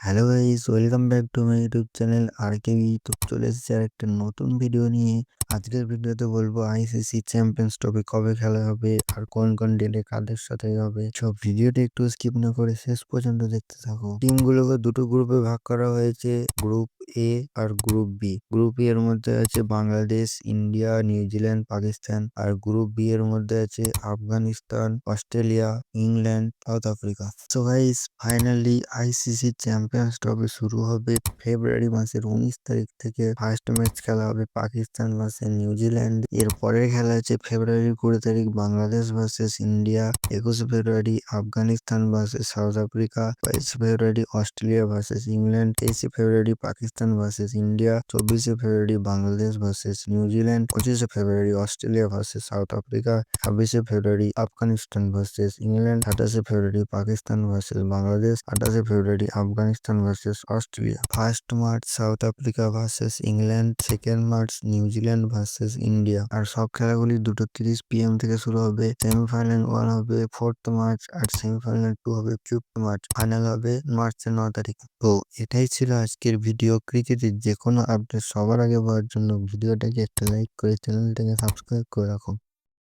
Hello guys, welcome back to my YouTube channel R K V. তো চলে এসেছি আর একটা নতুন ভিডিও নিয়ে। আজকের ভিডিওতে বলবো আইসিসি চ্যাম্পিয়ন্স ট্রফি কবে খেলা হবে আর কোন কোন ডেটে কাদের সাথে হবে। সব ভিডিওটা একটু স্কিপ না করে শেষ পর্যন্ত দেখতে থাকো। টিমগুলোকে দুটো গ্রুপে ভাগ করা হয়েছে, গ্রুপ এ আর গ্রুপ বি। গ্রুপ এ এর মধ্যে আছে বাংলাদেশ, ইন্ডিয়া, নিউজিল্যান্ড, পাকিস্তান। আর গ্রুপ বি এর মধ্যে আছে Afghanistan, Australia, England, south Africa. So guys, finally ICC champions trophy শুরু হবে ফেব্রুয়ারি মাসের 19 তারিখ থেকে। ফার্স্ট ম্যাচ খেলা হবে পাকিস্তান ভার্সেস নিউজিল্যান্ড। এর পরের খেলা আছে ফেব্রুয়ারি 20 তারিখ Bangladesh versus India. 21 February Afghanistan versus South Africa. 22 February Australia versus England. 23 February Pakistan versus India. 24 February Bangladesh versus New Zealand. 25 February Australia versus South Africa. 26 February Afghanistan versus England. 28 February Pakistan versus Bangladesh. 28 February Afghanistan versus Australia. First March South Africa versus England. Second March New Zealand versus India. আর সব খেলাগুলি 2:30 PM থেকে শুরু হবে। Semifinal 1 হবে 4th March আর semifinal 2 হবে 5th March. Final হবে মার্চের 9 তারিখ। তো এটাই ছিল আজকের ভিডিও। ক্রিকেটের যে কোনো আপডেট সবার আগে পাওয়ার জন্য ভিডিওটাকে একটা লাইক করে চ্যানেলটাকে সাবস্ক্রাইব করে রাখো।